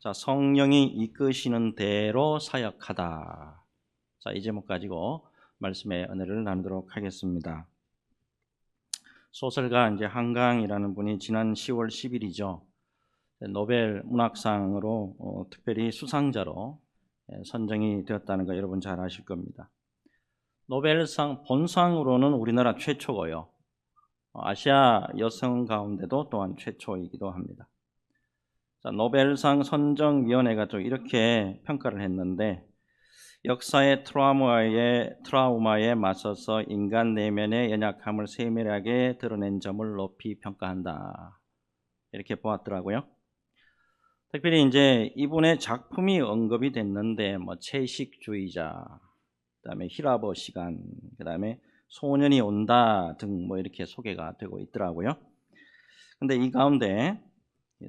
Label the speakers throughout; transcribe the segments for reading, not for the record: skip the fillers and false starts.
Speaker 1: 자, 성령이 이끄시는 대로 사역하다. 자, 이 제목 가지고 말씀의 은혜를 나누도록 하겠습니다. 소설가 이제 한강이라는 분이 지난 10월 10일이죠. 노벨 문학상으로 특별히 수상자로 선정이 되었다는 거 여러분 잘 아실 겁니다. 노벨상 본상으로는 우리나라 최초고요. 아시아 여성 가운데도 또한 최초이기도 합니다. 자, 노벨상 선정위원회가 또 이렇게 평가를 했는데, 역사의 트라우마에 맞서서 인간 내면의 연약함을 세밀하게 드러낸 점을 높이 평가한다. 이렇게 보았더라고요. 특별히 이제 이분의 작품이 언급이 됐는데, 채식주의자, 그다음에 히라버 시간, 그다음에 소년이 온다 등 이렇게 소개가 되고 있더라고요. 근데 이 가운데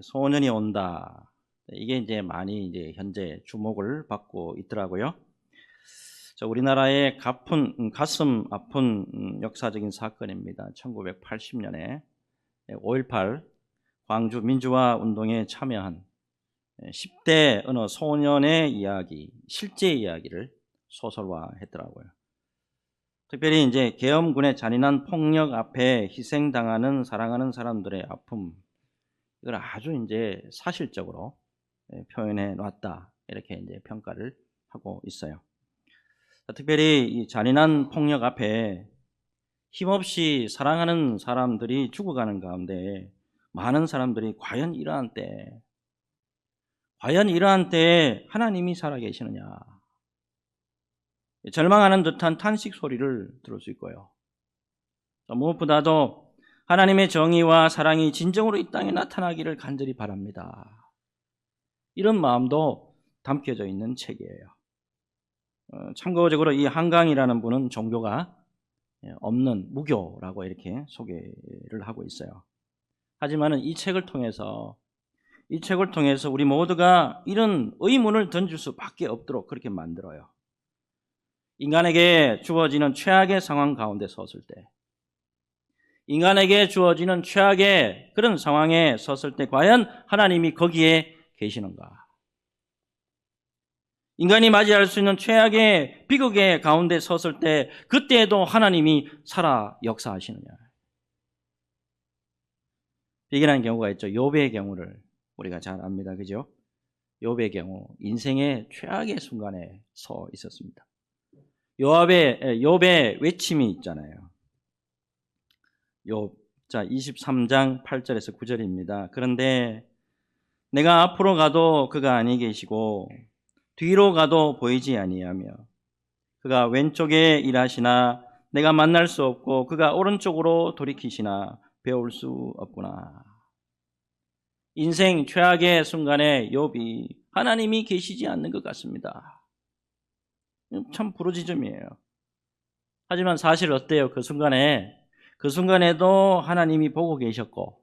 Speaker 1: 소년이 온다, 이게 이제 많이 이제 현재 주목을 받고 있더라고요. 우리나라의 가슴 아픈 역사적인 사건입니다. 1980년에 5.18 광주 민주화 운동에 참여한 10대 어느 소년의 이야기, 실제 이야기를 소설화했더라고요. 특별히 이제 계엄군의 잔인한 폭력 앞에 희생당하는 사랑하는 사람들의 아픔, 이걸 아주 이제 사실적으로 표현해 놨다, 이렇게 이제 평가를 하고 있어요. 특별히 이 잔인한 폭력 앞에 힘없이 사랑하는 사람들이 죽어가는 가운데 많은 사람들이 과연 이러한 때에 하나님이 살아계시느냐, 절망하는 듯한 탄식 소리를 들을 수 있고요. 무엇보다도 하나님의 정의와 사랑이 진정으로 이 땅에 나타나기를 간절히 바랍니다. 이런 마음도 담겨져 있는 책이에요. 참고적으로 이 한강이라는 분은 종교가 없는 무교라고 이렇게 소개를 하고 있어요. 하지만 이 책을 통해서 우리 모두가 이런 의문을 던질 수밖에 없도록 그렇게 만들어요. 인간에게 주어지는 최악의 상황 가운데 섰을 때, 인간에게 주어지는 최악의 그런 상황에 섰을 때 과연 하나님이 거기에 계시는가? 인간이 맞이할 수 있는 최악의 비극의 가운데 섰을 때 그때에도 하나님이 살아 역사하시느냐? 비견한 경우가 있죠. 욥의 경우를 우리가 잘 압니다. 그죠? 욥의 경우 인생의 최악의 순간에 서 있었습니다. 욥의 외침이 있잖아요. 욥 23장 8절에서 9절입니다. 그런데 내가 앞으로 가도 그가 아니 계시고 뒤로 가도 보이지 아니하며 그가 왼쪽에 일하시나 내가 만날 수 없고 그가 오른쪽으로 돌이키시나 배울 수 없구나. 인생 최악의 순간에 욥이 하나님이 계시지 않는 것 같습니다. 참 부르짖음이에요. 하지만 사실 어때요? 그 순간에도 하나님이 보고 계셨고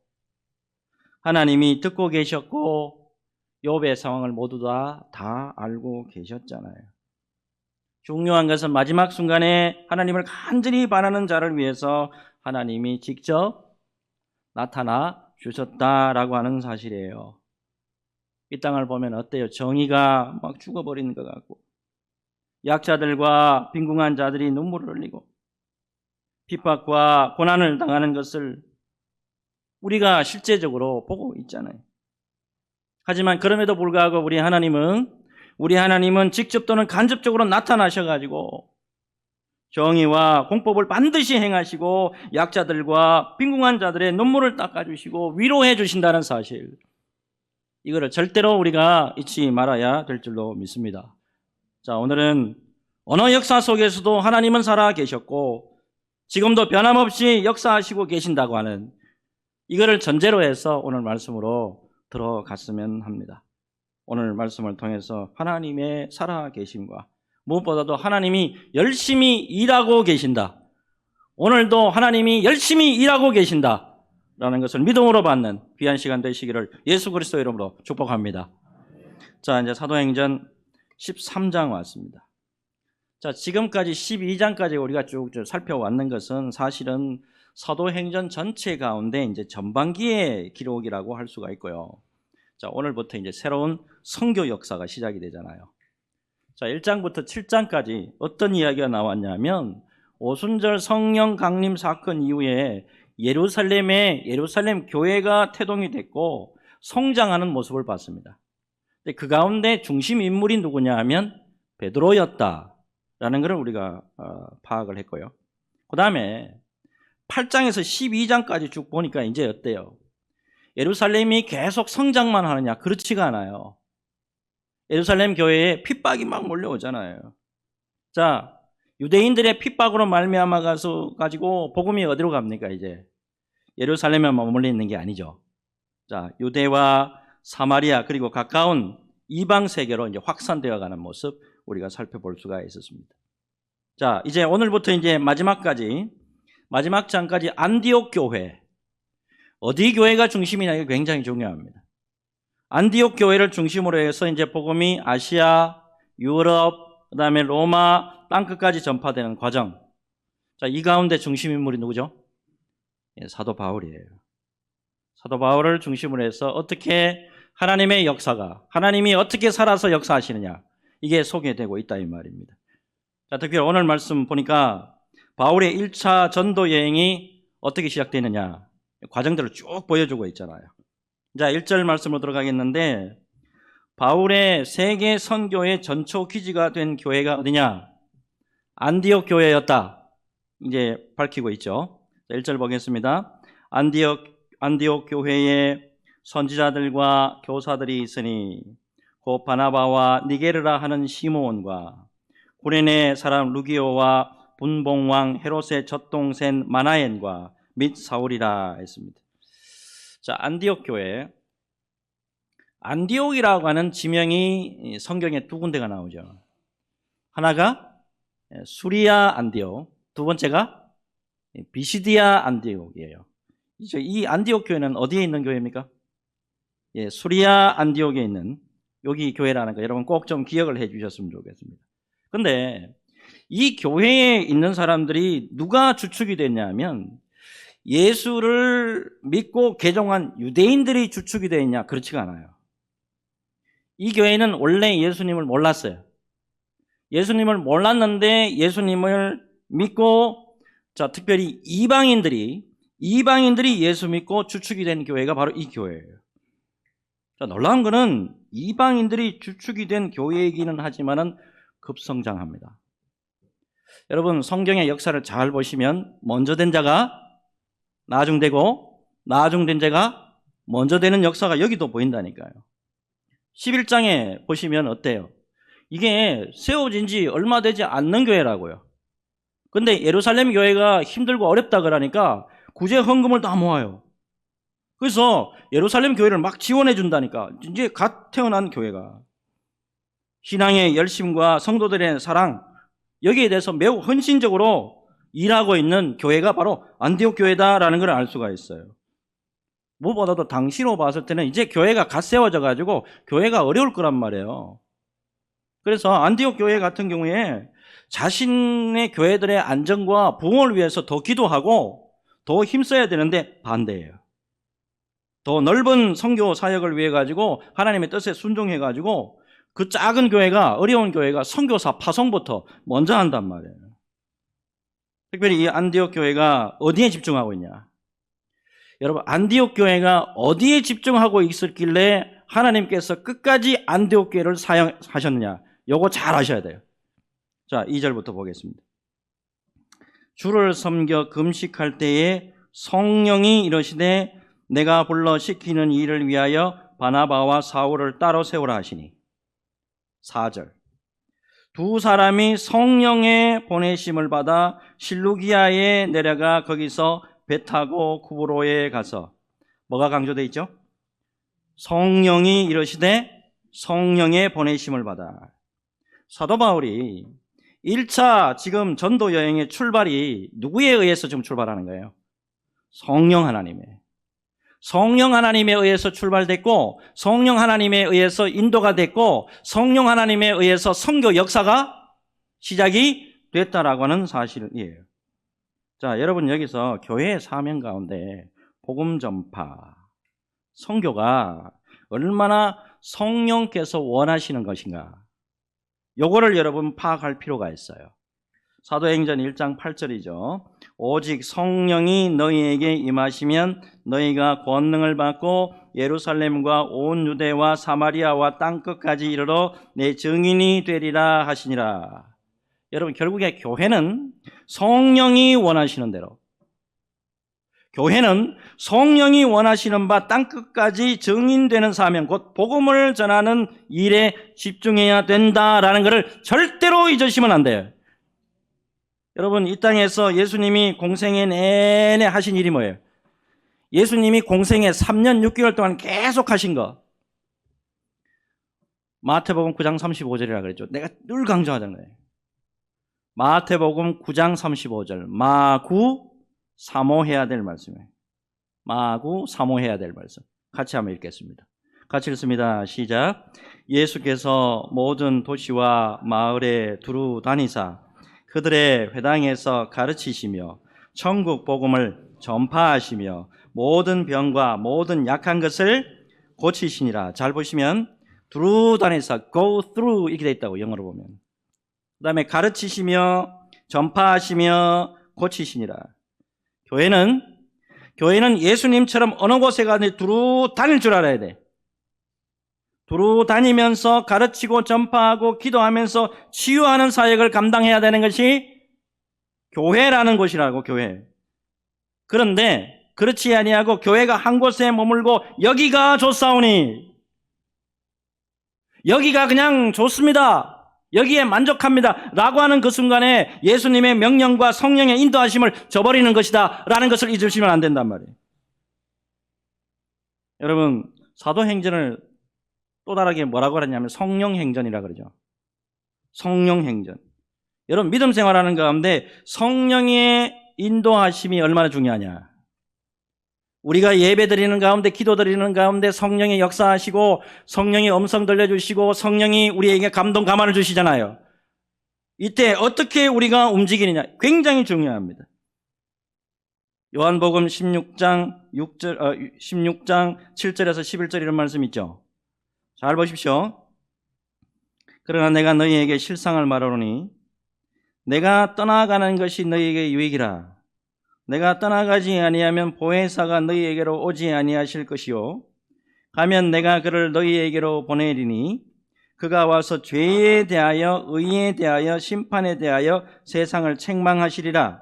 Speaker 1: 하나님이 듣고 계셨고 욥의 상황을 모두 다 알고 계셨잖아요. 중요한 것은 마지막 순간에 하나님을 간절히 바라는 자를 위해서 하나님이 직접 나타나 주셨다라고 하는 사실이에요. 이 땅을 보면 어때요? 정의가 막 죽어버리는 것 같고 약자들과 빈궁한 자들이 눈물을 흘리고 핍박과 고난을 당하는 것을 우리가 실제적으로 보고 있잖아요. 하지만 그럼에도 불구하고 우리 하나님은 직접 또는 간접적으로 나타나셔가지고 정의와 공법을 반드시 행하시고 약자들과 빈궁한 자들의 눈물을 닦아주시고 위로해 주신다는 사실, 이거를 절대로 우리가 잊지 말아야 될 줄로 믿습니다. 자, 오늘은 어느 역사 속에서도 하나님은 살아 계셨고 지금도 변함없이 역사하시고 계신다고 하는 이거를 전제로 해서 오늘 말씀으로 들어갔으면 합니다. 오늘 말씀을 통해서 하나님의 살아 계심과 무엇보다도 하나님이 열심히 일하고 계신다, 오늘도 하나님이 열심히 일하고 계신다라는 것을 믿음으로 받는 귀한 시간 되시기를 예수 그리스도 이름으로 축복합니다. 자, 이제 사도행전 13장 왔습니다. 자, 지금까지 12장까지 우리가 쭉 살펴왔는 것은 사실은 사도행전 전체 가운데 이제 전반기의 기록이라고 할 수가 있고요. 자, 오늘부터 이제 새로운 선교 역사가 시작이 되잖아요. 자, 1장부터 7장까지 어떤 이야기가 나왔냐면 오순절 성령 강림 사건 이후에 예루살렘 교회가 태동이 됐고 성장하는 모습을 봤습니다. 근데 그 가운데 중심 인물이 누구냐 하면 베드로였다라는 것을 우리가 파악을 했고요. 그 다음에 8장에서 12장까지 쭉 보니까 이제 어때요? 예루살렘이 계속 성장만 하느냐? 그렇지가 않아요. 예루살렘 교회에 핍박이 막 몰려오잖아요. 자, 유대인들의 핍박으로 말미암아 가지고 복음이 어디로 갑니까? 이제 예루살렘에 머물러 있는 게 아니죠. 자, 유대와 사마리아 그리고 가까운 이방 세계로 이제 확산되어 가는 모습 우리가 살펴볼 수가 있었습니다. 자, 이제 오늘부터 이제 마지막 장까지 안디옥 교회. 어디 교회가 중심이냐 이게 굉장히 중요합니다. 안디옥 교회를 중심으로 해서 이제 복음이 아시아, 유럽, 그다음에 로마 땅끝까지 전파되는 과정. 자, 이 가운데 중심 인물이 누구죠? 예, 사도 바울이에요. 사도 바울을 중심으로 해서 어떻게 하나님의 역사가, 하나님이 어떻게 살아서 역사하시느냐, 이게 소개되고 있다 이 말입니다. 자, 특히 오늘 말씀 보니까 바울의 1차 전도 여행이 어떻게 시작되느냐 과정들을 쭉 보여주고 있잖아요. 자, 1절 말씀으로 들어가겠는데 바울의 세계 선교의 전초 기지가 된 교회가 어디냐? 안디옥 교회였다. 이제 밝히고 있죠. 자, 1절 보겠습니다. 안디옥 교회에 선지자들과 교사들이 있으니 곧 바나바와 니게르라 하는 시므온과 구레네 사람 루기오와 분봉왕 헤롯의 젖동생 마나엔과 및 사울이라 했습니다. 자, 안디옥 교회. 안디옥이라고 하는 지명이 성경에 두 군데가 나오죠. 하나가 수리아 안디옥, 두 번째가 비시디아 안디옥이에요. 이 안디옥 교회는 어디에 있는 교회입니까? 예, 수리아 안디옥에 있는 여기 교회라는 거 여러분 꼭 좀 기억을 해 주셨으면 좋겠습니다. 근데 이 교회에 있는 사람들이 누가 주축이 됐냐면 예수를 믿고 개종한 유대인들이 주축이 되어 있냐? 그렇지가 않아요. 이 교회는 원래 예수님을 몰랐어요. 예수님을 몰랐는데 예수님을 믿고, 자, 특별히 이방인들이 예수 믿고 주축이 된 교회가 바로 이 교회예요. 자, 놀라운 거는 이방인들이 주축이 된 교회이기는 하지만은 급성장합니다. 여러분, 성경의 역사를 잘 보시면 먼저 된 자가 나중되고 나중된 자가 먼저 되는 역사가 여기도 보인다니까요. 11장에 보시면 어때요? 이게 세워진 지 얼마 되지 않는 교회라고요. 근데 예루살렘 교회가 힘들고 어렵다 그러니까 구제 헌금을 다 모아요. 그래서 예루살렘 교회를 막 지원해 준다니까. 이제 갓 태어난 교회가 신앙의 열심과 성도들의 사랑, 여기에 대해서 매우 헌신적으로 일하고 있는 교회가 바로 안디옥 교회다라는 걸 알 수가 있어요. 무엇보다도 당시로 봤을 때는 이제 교회가 갓 세워져 가지고 교회가 어려울 거란 말이에요. 그래서 안디옥 교회 같은 경우에 자신의 교회들의 안정과 부흥을 위해서 더 기도하고 더 힘써야 되는데 반대예요. 더 넓은 선교 사역을 위해 가지고 하나님의 뜻에 순종해 가지고 그 작은 교회가, 어려운 교회가 선교사 파송부터 먼저 한단 말이에요. 특별히 이 안디옥 교회가 어디에 집중하고 있냐? 여러분, 안디옥 교회가 어디에 집중하고 있었길래 하나님께서 끝까지 안디옥 교회를 사용하셨느냐? 요거 잘 아셔야 돼요. 자, 2절부터 보겠습니다. 주를 섬겨 금식할 때에 성령이 이러시되 내가 불러 시키는 일을 위하여 바나바와 사울을 따로 세우라 하시니. 4절. 두 사람이 성령의 보내심을 받아 실루기아에 내려가 거기서 배 타고 구브로에 가서, 뭐가 강조되어 있죠? 성령이 이러시되 성령의 보내심을 받아. 사도 바울이 1차 지금 전도 여행의 출발이 누구에 의해서 지금 출발하는 거예요? 성령 하나님에 의해서 출발됐고, 성령 하나님에 의해서 인도가 됐고, 성령 하나님에 의해서 선교 역사가 시작이 됐다라고 하는 사실이에요. 자, 여러분, 여기서 교회의 사명 가운데 복음 전파, 선교가 얼마나 성령께서 원하시는 것인가. 요거를 여러분 파악할 필요가 있어요. 사도행전 1장 8절이죠. 오직 성령이 너희에게 임하시면 너희가 권능을 받고 예루살렘과 온 유대와 사마리아와 땅끝까지 이르러 내 증인이 되리라 하시니라. 여러분, 결국에 교회는 성령이 원하시는 대로, 교회는 성령이 원하시는 바 땅끝까지 증인되는 사명, 곧 복음을 전하는 일에 집중해야 된다라는 것을 절대로 잊으시면 안 돼요. 여러분, 이 땅에서 예수님이 공생애 내내 하신 일이 뭐예요? 예수님이 공생애 3년 6개월 동안 계속 하신 거. 마태복음 9장 35절이라 그랬죠. 내가 늘 강조하잖아요. 마태복음 9장 35절. 마구 사모해야 될 말씀이에요. 마구 사모해야 될 말씀. 같이 한번 읽겠습니다. 같이 읽습니다. 시작. 예수께서 모든 도시와 마을에 두루 다니사 그들의 회당에서 가르치시며 천국 복음을 전파하시며 모든 병과 모든 약한 것을 고치시니라. 잘 보시면 두루 다니사 go through 이렇게 돼 있다고, 영어로 보면. 그 다음에 가르치시며 전파하시며 고치시니라. 교회는 예수님처럼 어느 곳에 가든지 두루 다닐 줄 알아야 돼. 두루 다니면서 가르치고 전파하고 기도하면서 치유하는 사역을 감당해야 되는 것이 교회라는 곳이라고, 교회. 그런데 그렇지 아니하고 교회가 한 곳에 머물고 여기가 좋사오니, 여기가 그냥 좋습니다, 여기에 만족합니다 라고 하는 그 순간에 예수님의 명령과 성령의 인도하심을 저버리는 것이다 라는 것을 잊으시면 안 된단 말이에요. 여러분, 사도행전을 또 다르게 뭐라고 하냐면 성령행전이라 그러죠. 성령행전. 여러분, 믿음 생활하는 가운데 성령의 인도하심이 얼마나 중요하냐. 우리가 예배 드리는 가운데, 기도 드리는 가운데 성령이 역사하시고 성령이 음성 들려주시고 성령이 우리에게 감동 감화를 주시잖아요. 이때 어떻게 우리가 움직이느냐 굉장히 중요합니다. 요한복음 16장 7절에서 11절 이런 말씀 있죠. 잘 보십시오. 그러나 내가 너희에게 실상을 말하노니 내가 떠나가는 것이 너희에게 유익이라. 내가 떠나가지 아니하면 보혜사가 너희에게로 오지 아니하실 것이요 가면 내가 그를 너희에게로 보내리니 그가 와서 죄에 대하여 의에 대하여 심판에 대하여 세상을 책망하시리라.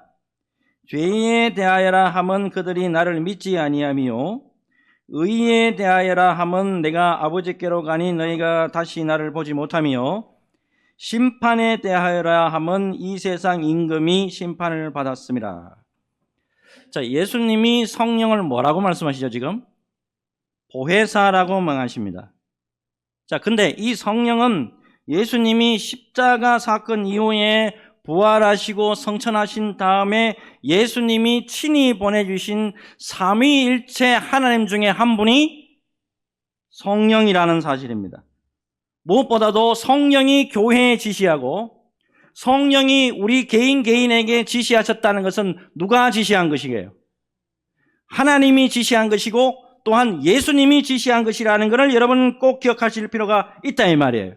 Speaker 1: 죄에 대하여라 함은 그들이 나를 믿지 아니하며 의에 대하여라 함은 내가 아버지께로 가니 너희가 다시 나를 보지 못하며 심판에 대하여라 함은 이 세상 임금이 심판을 받았음이라. 자, 예수님이 성령을 뭐라고 말씀하시죠, 지금? 보혜사라고 말하십니다. 자, 근데 이 성령은 예수님이 십자가 사건 이후에 부활하시고 성천하신 다음에 예수님이 친히 보내주신 삼위일체 하나님 중에 한 분이 성령이라는 사실입니다. 무엇보다도 성령이 교회에 지시하고 성령이 우리 개인에게 지시하셨다는 것은 누가 지시한 것이게요? 하나님이 지시한 것이고 또한 예수님이 지시한 것이라는 것을 여러분 꼭 기억하실 필요가 있다 이 말이에요.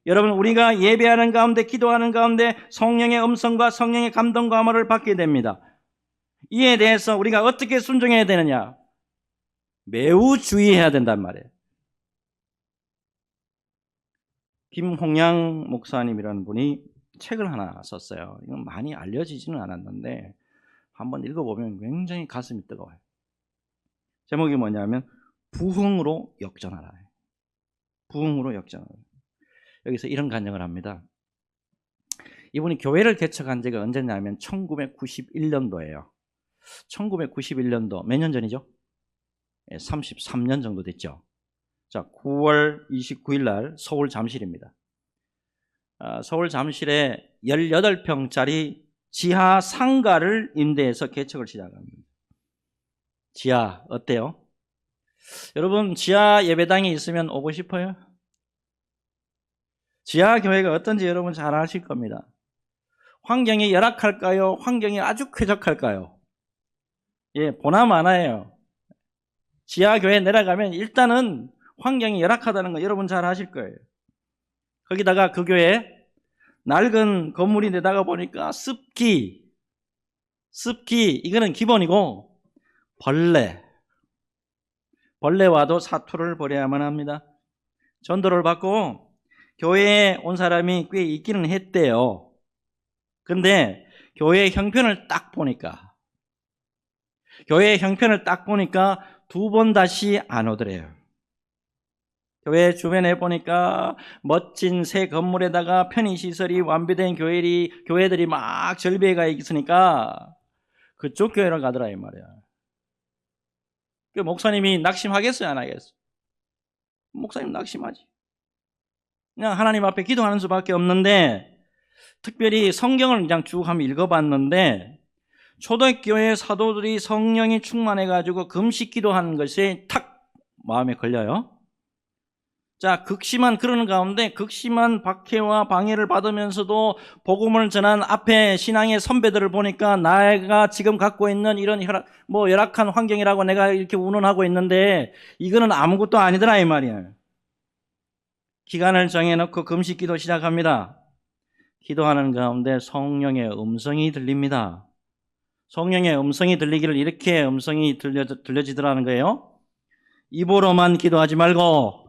Speaker 1: 여러분, 우리가 예배하는 가운데 기도하는 가운데 성령의 음성과 성령의 감동과 감화를 받게 됩니다. 이에 대해서 우리가 어떻게 순종해야 되느냐? 매우 주의해야 된단 말이에요. 김홍양 목사님이라는 분이 책을 하나 썼어요. 이건 많이 알려지지는 않았는데 한번 읽어보면 굉장히 가슴이 뜨거워요. 제목이 뭐냐면 부흥으로 역전하라. 부흥으로 역전하라. 여기서 이런 간증을 합니다. 이분이 교회를 개척한 지가 언제냐면 1991년도예요. 1991년도 몇 년 전이죠? 33년 정도 됐죠. 자, 9월 29일 날 서울 잠실입니다. 서울 잠실에 18평짜리 지하 상가를 임대해서 개척을 시작합니다. 지하 어때요? 여러분, 지하 예배당에 있으면 오고 싶어요? 지하 교회가 어떤지 여러분 잘 아실 겁니다. 환경이 열악할까요? 환경이 아주 쾌적할까요? 예, 보나마나예요. 지하 교회 내려가면 일단은 환경이 열악하다는 거 여러분 잘 아실 거예요. 거기다가 그 교회 낡은 건물이 내다가 보니까 습기 이거는 기본이고 벌레와도 사투를 벌여야만 합니다. 전도를 받고 교회에 온 사람이 꽤 있기는 했대요. 근데 교회 형편을 딱 보니까 두 번 다시 안 오더래요. 교회 주변에 보니까 멋진 새 건물에다가 편의시설이 완비된 교회들이 막 절비해가 있으니까 그쪽 교회를 가더라 이 말이야. 그 목사님이 낙심하겠어요, 안 하겠어요? 목사님 낙심하지. 그냥 하나님 앞에 기도하는 수밖에 없는데, 특별히 성경을 그냥 쭉 한번 읽어봤는데 초대교회 사도들이 성령이 충만해가지고 금식 기도하는 것이 탁 마음에 걸려요. 자, 그러는 가운데 극심한 박해와 방해를 받으면서도 복음을 전한 앞에 신앙의 선배들을 보니까 내가 지금 갖고 있는 이런 열악한 환경이라고 내가 이렇게 운운하고 있는데 이거는 아무것도 아니더라 이 말이에요. 기간을 정해놓고 금식 기도 시작합니다. 기도하는 가운데 성령의 음성이 들립니다. 성령의 음성이 들리기를 이렇게 음성이 들려지더라는 거예요. 입으로만 기도하지 말고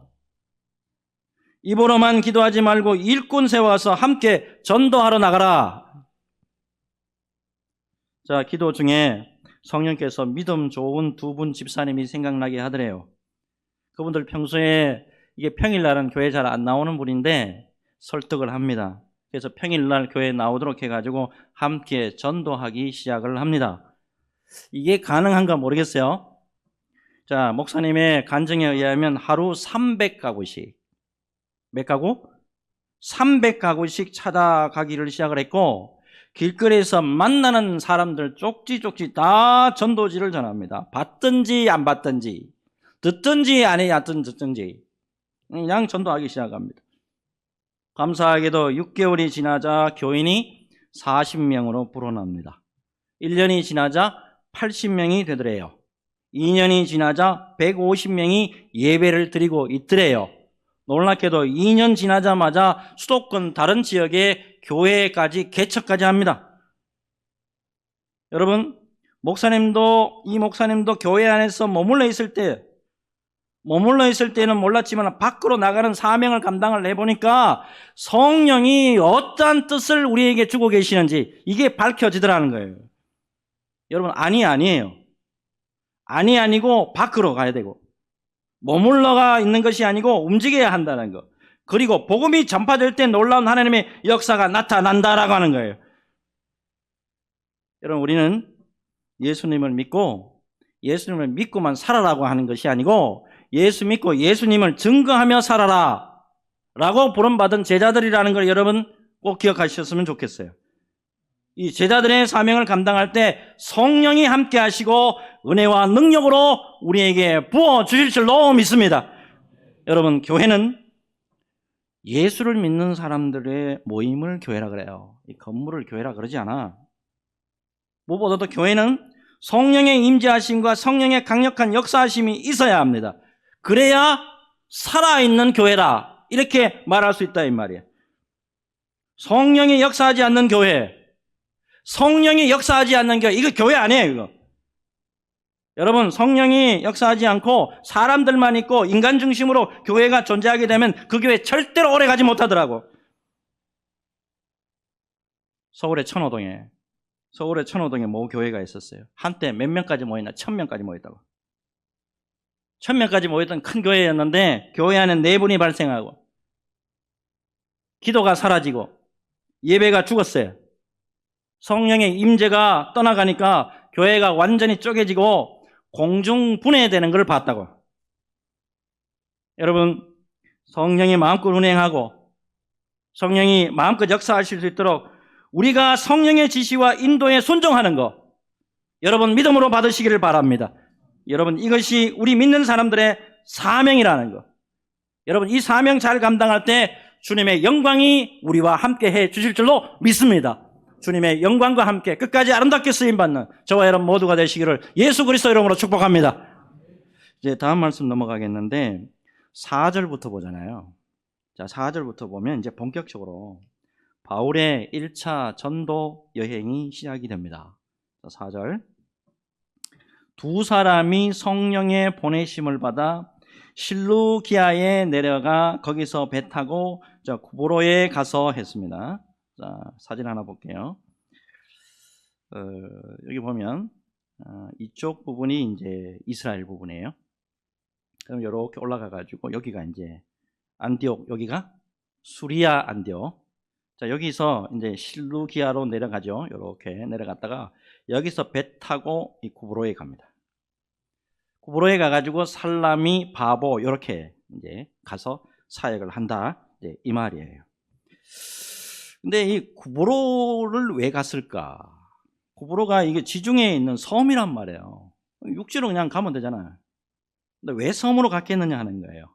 Speaker 1: 일꾼 세워서 함께 전도하러 나가라. 자, 기도 중에 성령께서 믿음 좋은 두 분 집사님이 생각나게 하더래요. 그분들 평소에 이게 평일날은 교회 잘 안 나오는 분인데 설득을 합니다. 그래서 평일날 교회에 나오도록 해가지고 함께 전도하기 시작을 합니다. 이게 가능한가 모르겠어요. 자, 목사님의 간증에 의하면 하루 300가구씩 몇 가구? 300가구씩 찾아가기를 시작을 했고 길거리에서 만나는 사람들 쪽지 다 전도지를 전합니다. 받든지 안 받든지 듣든지 안 듣든지 그냥 전도하기 시작합니다. 감사하게도 6개월이 지나자 교인이 40명으로 불어납니다. 1년이 지나자 80명이 되더래요. 2년이 지나자 150명이 예배를 드리고 있더래요. 놀랍게도 2년 지나자마자 수도권 다른 지역의 교회까지 개척까지 합니다. 여러분, 이 목사님도 교회 안에서 머물러 있을 때는 몰랐지만 밖으로 나가는 사명을 감당을 해보니까 성령이 어떠한 뜻을 우리에게 주고 계시는지 이게 밝혀지더라는 거예요. 여러분, 아니에요. 아니고 밖으로 가야 되고 머물러가 있는 것이 아니고 움직여야 한다는 거. 그리고 복음이 전파될 때 놀라운 하나님의 역사가 나타난다라고 하는 거예요. 여러분, 우리는 예수님을 믿고만 살아라고 하는 것이 아니고 예수 믿고 예수님을 증거하며 살아라 라고 부름받은 제자들이라는 걸 여러분 꼭 기억하셨으면 좋겠어요. 이 제자들의 사명을 감당할 때 성령이 함께 하시고 은혜와 능력으로 우리에게 부어주실 줄로 믿습니다. 여러분, 교회는 예수를 믿는 사람들의 모임을 교회라 그래요. 이 건물을 교회라 그러지 않아. 무엇보다도 교회는 성령의 임재하심과 성령의 강력한 역사하심이 있어야 합니다. 그래야 살아있는 교회라 이렇게 말할 수 있다 이 말이에요. 성령이 역사하지 않는 교회, 이거 교회 아니에요. 이거. 여러분, 성령이 역사하지 않고 사람들만 있고 인간 중심으로 교회가 존재하게 되면 그 교회 절대로 오래 가지 못하더라고. 서울의 천호동에 모 교회가 있었어요. 한때 몇 명까지 모였나? 1000명까지 모였다고. 1000명까지 모였던 큰 교회였는데 교회 안에 내분이 발생하고 기도가 사라지고 예배가 죽었어요. 성령의 임재가 떠나가니까 교회가 완전히 쪼개지고 공중분해되는 걸 봤다고. 여러분, 성령이 마음껏 운행하고 성령이 마음껏 역사하실 수 있도록 우리가 성령의 지시와 인도에 순종하는 것, 여러분 믿음으로 받으시기를 바랍니다. 여러분, 이것이 우리 믿는 사람들의 사명이라는 것. 여러분, 이 사명 잘 감당할 때 주님의 영광이 우리와 함께 해 주실 줄로 믿습니다. 주님의 영광과 함께 끝까지 아름답게 쓰임받는 저와 여러분 모두가 되시기를 예수 그리스도 이름으로 축복합니다. 이제 다음 말씀 넘어가겠는데, 4절부터 보잖아요. 자, 4절부터 보면 이제 본격적으로 바울의 1차 전도 여행이 시작이 됩니다. 4절. 두 사람이 성령의 보내심을 받아 실루기아에 내려가 거기서 배 타고 구브로에 가서 했습니다. 자, 사진 하나 볼게요. 여기 보면 이쪽 부분이 이제 이스라엘 부분이에요. 그럼 이렇게 올라가 가지고 여기가 이제 안디옥, 여기가 수리아 안디옥. 자, 여기서 이제 실루기아로 내려가죠. 이렇게 내려갔다가 여기서 배 타고 이 구브로에 갑니다. 구브로에 가가지고 살라미, 바보 이렇게 이제 가서 사역을 한다. 이제 이 말이에요. 근데 이 구브로를 왜 갔을까? 구브로가 이게 지중해에 있는 섬이란 말이에요. 육지로 그냥 가면 되잖아요. 근데 왜 섬으로 갔겠느냐 하는 거예요.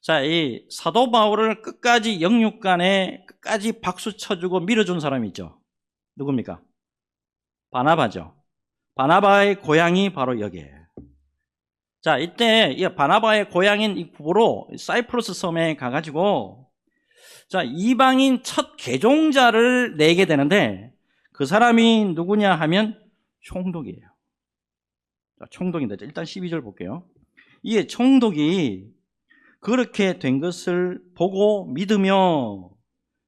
Speaker 1: 자, 이 사도 바울을 끝까지 영육간에 끝까지 박수 쳐주고 밀어준 사람이 있죠. 누굽니까? 바나바죠. 바나바의 고향이 바로 여기에요. 자, 이때 이 바나바의 고향인 이 구브로 사이프러스 섬에 가가지고 자, 이방인 첫 개종자를 내게 되는데 그 사람이 누구냐 하면 총독이에요. 자, 총독인데 일단 12절 볼게요. 이게 총독이 그렇게 된 것을 보고 믿으며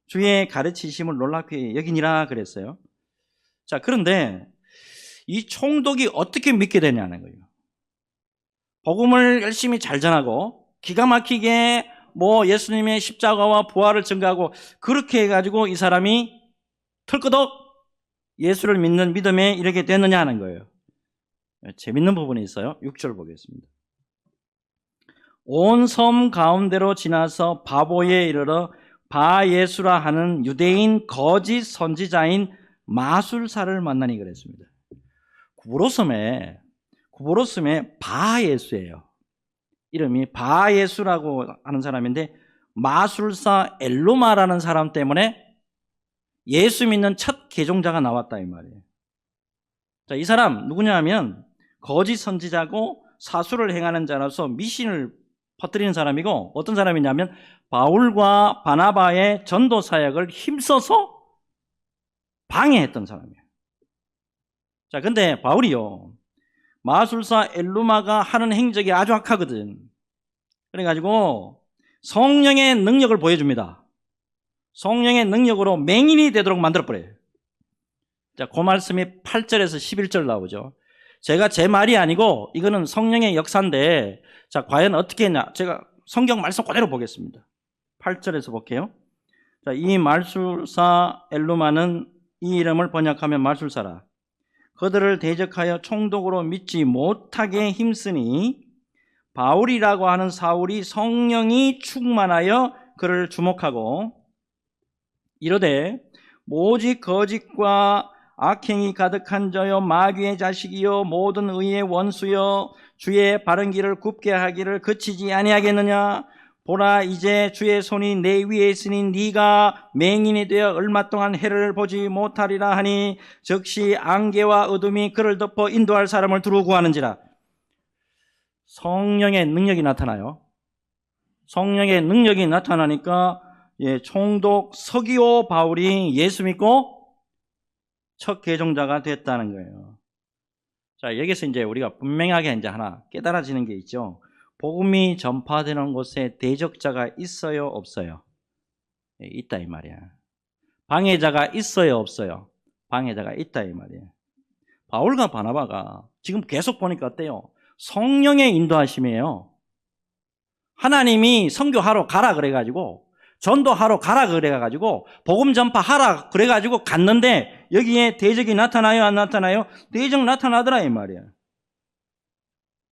Speaker 1: 주의 가르치심을 놀랍게 여기니라 그랬어요. 자, 그런데 이 총독이 어떻게 믿게 되냐는 거예요. 복음을 열심히 잘 전하고 기가 막히게 예수님의 십자가와 부활을 증거하고 그렇게 해가지고 이 사람이 털끄덕 예수를 믿는 믿음에 이르게 됐느냐 하는 거예요. 재밌는 부분이 있어요. 6절 보겠습니다. 온 섬 가운데로 지나서 바보에 이르러 바예수라 하는 유대인 거짓 선지자인 마술사를 만나니 그랬습니다. 구브로 섬에 바예수예요. 이름이 바예수라고 하는 사람인데 마술사 엘루마라는 사람 때문에 예수 믿는 첫 개종자가 나왔다 이 말이에요. 자, 이 사람 누구냐 하면 거짓 선지자고 사술을 행하는 자라서 미신을 퍼뜨리는 사람이고 어떤 사람이냐면 바울과 바나바의 전도 사역을 힘써서 방해했던 사람이에요. 자, 근데 바울이요, 마술사 엘루마가 하는 행적이 아주 악하거든. 그래가지고 성령의 능력을 보여줍니다. 성령의 능력으로 맹인이 되도록 만들어버려요. 자, 그 말씀이 8절에서 11절 나오죠. 제가 제 말이 아니고 이거는 성령의 역사인데 자, 과연 어떻게 했냐? 제가 성경 말씀 그대로 보겠습니다. 8절에서 볼게요. 자, 이 마술사 엘루마는 이 이름을 번역하면 마술사라. 그들을 대적하여 총독으로 믿지 못하게 힘쓰니 바울이라고 하는 사울이 성령이 충만하여 그를 주목하고 이르되 오직 거짓과 악행이 가득한 자여 마귀의 자식이요 모든 의의 원수여 주의 바른 길을 굽게 하기를 그치지 아니하겠느냐. 보라, 이제 주의 손이 내 위에 있으니 네가 맹인이 되어 얼마 동안 해를 보지 못하리라 하니 즉시 안개와 어둠이 그를 덮어 인도할 사람을 두루 구하는지라. 성령의 능력이 나타나요. 성령의 능력이 나타나니까 총독 서기오 바울이 예수 믿고 첫 개종자가 됐다는 거예요. 자, 여기서 이제 우리가 분명하게 이제 하나 깨달아지는 게 있죠. 복음이 전파되는 곳에 대적자가 있어요, 없어요? 있다 이 말이야. 방해자가 있어요, 없어요? 방해자가 있다 이 말이에요. 바울과 바나바가 지금 계속 보니까 어때요? 성령의 인도하심이에요. 하나님이 선교하러 가라 그래가지고 전도하러 가라 그래가지고 복음 전파하라 그래가지고 갔는데 여기에 대적이 나타나요, 안 나타나요? 대적 나타나더라 이 말이야.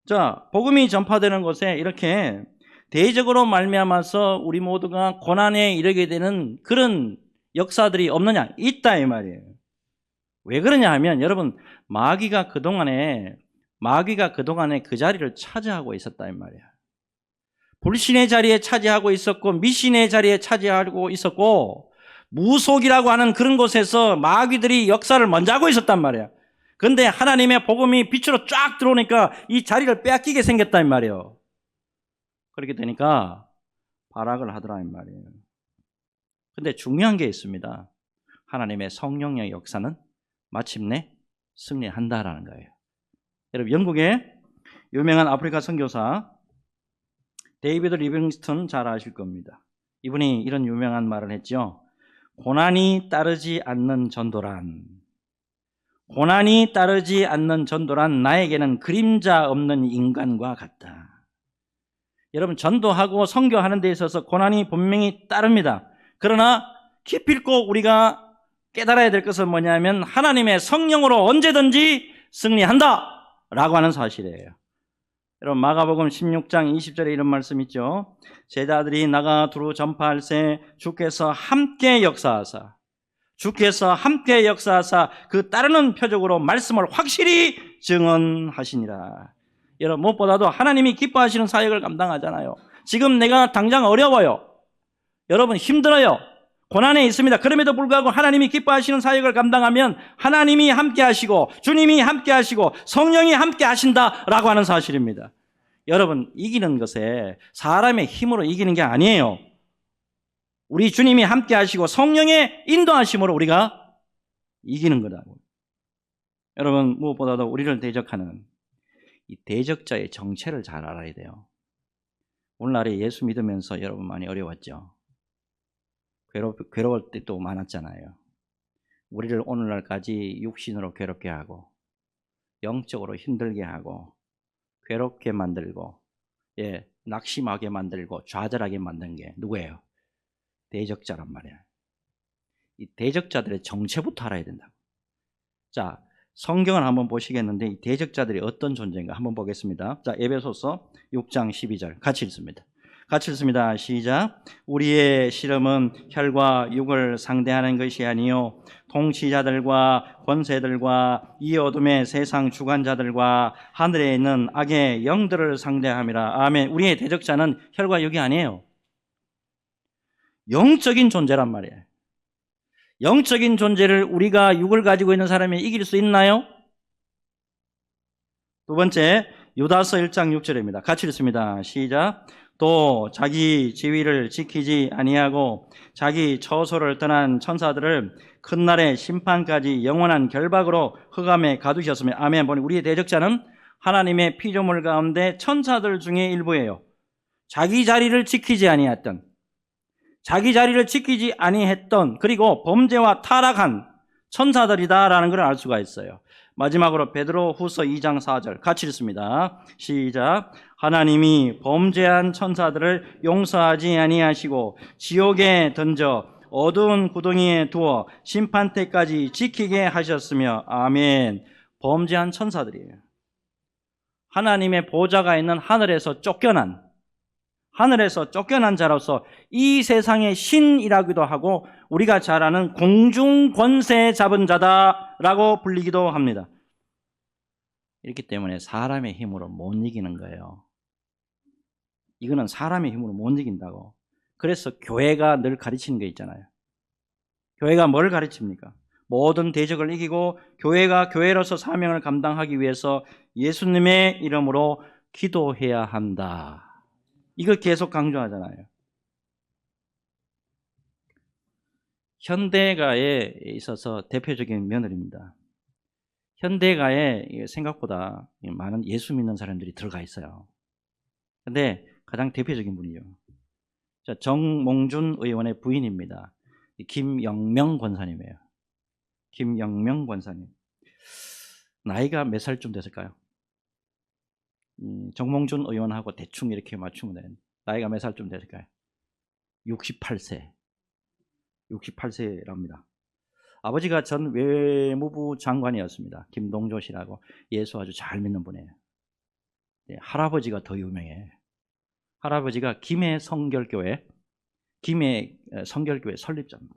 Speaker 1: 자, 복음이 전파되는 곳에 이렇게 대적으로 말미암아서 우리 모두가 고난에 이르게 되는 그런 역사들이 없느냐? 있다 이 말이에요. 왜 그러냐 하면 여러분 마귀가 그동안에 그 자리를 차지하고 있었다 이 말이야. 불신의 자리에 차지하고 있었고 미신의 자리에 차지하고 있었고 무속이라고 하는 그런 곳에서 마귀들이 역사를 먼저 하고 있었단 말이야. 그런데 하나님의 복음이 빛으로 쫙 들어오니까 이 자리를 빼앗기게 생겼단 말이에요. 그렇게 되니까 발악을 하더라 이 말이에요. 근데 중요한 게 있습니다. 하나님의 성령의 역사는 마침내 승리한다라는 거예요. 여러분, 영국의 유명한 아프리카 선교사 데이비드 리빙스턴 잘 아실 겁니다. 이분이 이런 유명한 말을 했죠. 고난이 따르지 않는 전도란, 고난이 따르지 않는 전도란 나에게는 그림자 없는 인간과 같다. 여러분, 전도하고 선교하는 데 있어서 고난이 분명히 따릅니다. 그러나 기필코 우리가 깨달아야 될 것은 뭐냐면 하나님의 성령으로 언제든지 승리한다 라고 하는 사실이에요. 여러분, 마가복음 16장 20절에 이런 말씀 있죠. 제자들이 나가 두루 전파할세 주께서 함께 역사하사, 주께서 함께 역사하사 그 따르는 표적으로 말씀을 확실히 증언하시니라. 여러분, 무엇보다도 하나님이 기뻐하시는 사역을 감당하잖아요. 지금 내가 당장 어려워요. 여러분, 힘들어요. 고난에 있습니다. 그럼에도 불구하고 하나님이 기뻐하시는 사역을 감당하면 하나님이 함께 하시고 주님이 함께 하시고 성령이 함께 하신다라고 하는 사실입니다. 여러분, 이기는 것에 사람의 힘으로 이기는 게 아니에요. 우리 주님이 함께 하시고 성령의 인도하심으로 우리가 이기는 거라고. 여러분, 무엇보다도 우리를 대적하는 이 대적자의 정체를 잘 알아야 돼요. 오늘날에 예수 믿으면서 여러분 많이 어려웠죠. 괴로울 때도 많았잖아요. 우리를 오늘날까지 육신으로 괴롭게 하고 영적으로 힘들게 하고 괴롭게 만들고 낙심하게 만들고 좌절하게 만든 게 누구예요? 대적자란 말이에요. 이 대적자들의 정체부터 알아야 된다고. 자, 성경을 한번 보시겠는데 이 대적자들이 어떤 존재인가 한번 보겠습니다. 자, 에베소서 6장 12절 같이 읽습니다. 같이 읽습니다. 시작. 우리의 실험은 혈과 육을 상대하는 것이 아니요 통치자들과 권세들과 이 어둠의 세상 주관자들과 하늘에 있는 악의 영들을 상대함이라. 아멘. 우리의 대적자는 혈과 육이 아니에요. 영적인 존재란 말이에요. 영적인 존재를 우리가 육을 가지고 있는 사람이 이길 수 있나요? 두 번째, 유다서 1장 6절입니다. 같이 읽습니다. 시작. 또 자기 지위를 지키지 아니하고 자기 처소를 떠난 천사들을 큰 날의 심판까지 영원한 결박으로 흑암에 가두셨으며. 아멘. 보니 우리의 대적자는 하나님의 피조물 가운데 천사들 중에 일부예요. 자기 자리를 지키지 아니했던, 자기 자리를 지키지 아니했던, 그리고 범죄와 타락한 천사들이다라는 걸 알 수가 있어요. 마지막으로 베드로 후서 2장 4절 같이 읽습니다. 시작. 하나님이 범죄한 천사들을 용서하지 아니하시고 지옥에 던져 어두운 구덩이에 두어 심판 때까지 지키게 하셨으며. 아멘. 범죄한 천사들이에요. 하나님의 보좌가 있는 하늘에서 쫓겨난 자로서 이 세상의 신이라기도 하고 우리가 잘 아는 공중 권세 잡은 자다라고 불리기도 합니다. 이렇기 때문에 사람의 힘으로 못 이기는 거예요. 이거는 사람의 힘으로 못 이긴다고. 그래서 교회가 늘 가르치는 게 있잖아요. 교회가 뭘 가르칩니까? 모든 대적을 이기고 교회가 교회로서 사명을 감당하기 위해서 예수님의 이름으로 기도해야 한다. 이걸 계속 강조하잖아요. 현대가에 있어서 대표적인 면허입니다. 현대가에 생각보다 많은 예수 믿는 사람들이 들어가 있어요. 그런데 가장 대표적인 분이죠. 정몽준 의원의 부인입니다. 김영명 권사님이에요. 김영명 권사님. 나이가 몇 살쯤 됐을까요? 정몽준 의원하고 대충 이렇게 맞추면 되는데 나이가 몇 살쯤 됐을까요? 68세. 68세랍니다. 아버지가 전 외무부 장관이었습니다. 김동조 씨라고 예수 아주 잘 믿는 분이에요. 할아버지가 더 유명해. 할아버지가 김해 성결교회 설립자입니다.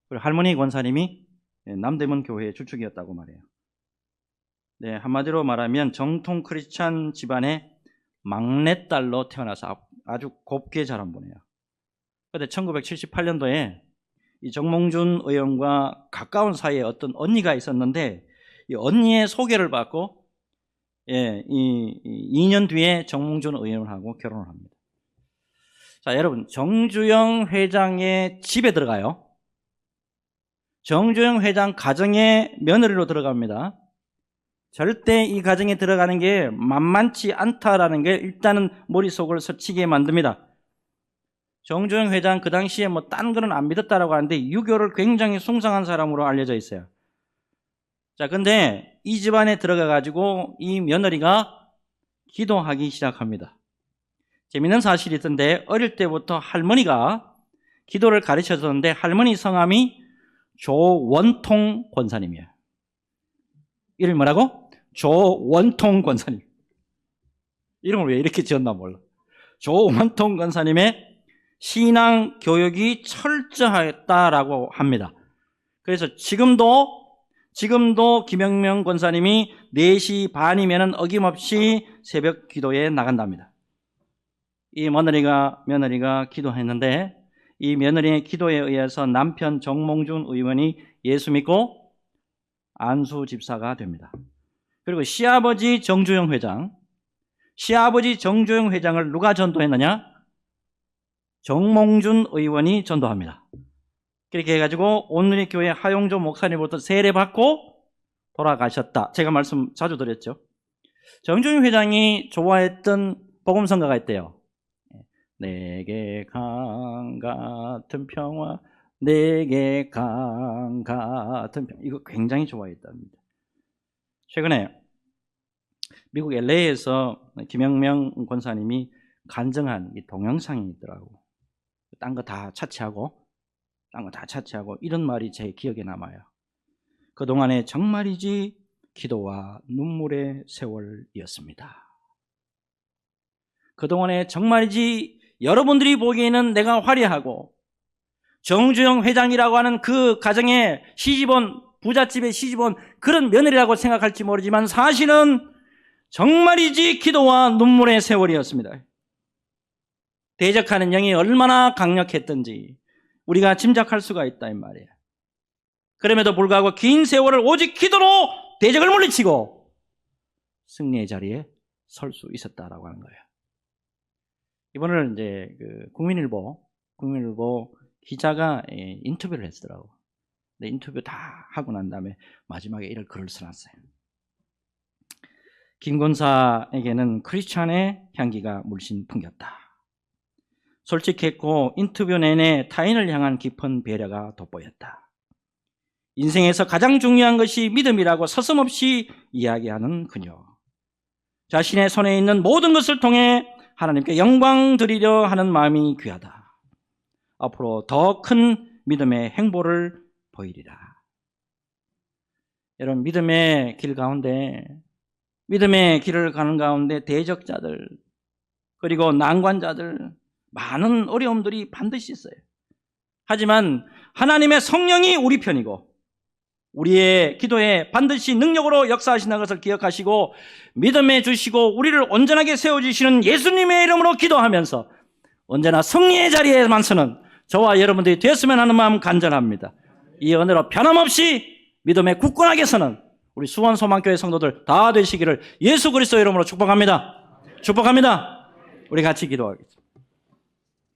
Speaker 1: 그리고 할머니 권사님이 남대문 교회의 주축이었다고 말해요. 네, 한마디로 말하면 정통 크리스찬 집안의 막내딸로 태어나서 아주 곱게 자란 분이에요. 그런데 1978년도에 이 정몽준 의원과 가까운 사이에 어떤 언니가 있었는데 이 언니의 소개를 받고 이 2년 뒤에 정몽준 의원하고 결혼을 합니다. 자, 여러분, 정주영 회장의 집에 들어가요. 정주영 회장 가정에 며느리로 들어갑니다. 절대 이 가정에 들어가는 게 만만치 않다라는 게 일단은 머릿속을 스치게 만듭니다. 정주영 회장 그 당시에 뭐 딴 거는 안 믿었다라고 하는데 유교를 굉장히 숭상한 사람으로 알려져 있어요. 자, 근데 이 집안에 들어가 가지고 이 며느리가 기도하기 시작합니다. 재밌는 사실이 있던데 어릴 때부터 할머니가 기도를 가르쳐줬는데 할머니 성함이 조원통 권사님이에요. 이름이 뭐라고? 조원통 권사님. 이름을 왜 이렇게 지었나 몰라. 조원통 권사님의 신앙 교육이 철저했다라고 합니다. 그래서 지금도 김영명 권사님이 4시 반이면 어김없이 새벽 기도에 나간답니다. 이 며느리가 기도했는데 이 며느리의 기도에 의해서 남편 정몽준 의원이 예수 믿고 안수 집사가 됩니다. 그리고 시아버지 정주영 회장을 누가 전도했느냐? 정몽준 의원이 전도합니다. 그렇게 해가지고 오늘의 교회 하용조 목사님부터 세례받고 돌아가셨다. 제가 말씀 자주 드렸죠. 정주영 회장이 좋아했던 복음성가가 있대요. 내게 강 같은 평화, 내게 강 같은 평화. 이거 굉장히 좋아했답니다. 최근에 미국 LA에서 김영명 권사님이 간증한 이 동영상이 있더라고. 딴 거 다 차치하고 이런 말이 제 기억에 남아요. 그동안에 정말이지 기도와 눈물의 세월이었습니다. 그동안에 정말이지 여러분들이 보기에는 내가 화려하고 정주영 회장이라고 하는 그 가정에 시집온 부잣집에 시집온 그런 며느리라고 생각할지 모르지만 사실은 정말이지 기도와 눈물의 세월이었습니다. 대적하는 영이 얼마나 강력했던지 우리가 짐작할 수가 있다 이 말이에요. 그럼에도 불구하고 긴 세월을 오직 기도로 대적을 물리치고 승리의 자리에 설 수 있었다라고 하는 거예요. 이번에 이제 국민일보 기자가 인터뷰를 했더라고. 근데 인터뷰 다 하고 난 다음에 마지막에 이런 글을 써놨어요. 김 권사에게는 크리스찬의 향기가 물씬 풍겼다. 솔직했고 인터뷰 내내 타인을 향한 깊은 배려가 돋보였다. 인생에서 가장 중요한 것이 믿음이라고 서슴없이 이야기하는 그녀. 자신의 손에 있는 모든 것을 통해 하나님께 영광 드리려 하는 마음이 귀하다. 앞으로 더 큰 믿음의 행보를 보이리라. 여러분, 믿음의 길 가운데, 믿음의 길을 가는 가운데 대적자들, 그리고 난관자들, 많은 어려움들이 반드시 있어요. 하지만 하나님의 성령이 우리 편이고 우리의 기도에 반드시 능력으로 역사하시는 것을 기억하시고 믿음해 주시고 우리를 온전하게 세워주시는 예수님의 이름으로 기도하면서 언제나 승리의 자리에만 서는 저와 여러분들이 되었으면 하는 마음 간절합니다. 이 은혜로 변함없이 믿음에 굳건하게 서는 우리 수원소망교회 성도들 다 되시기를 예수 그리스도 이름으로 축복합니다. 축복합니다. 우리 같이 기도하겠습니다.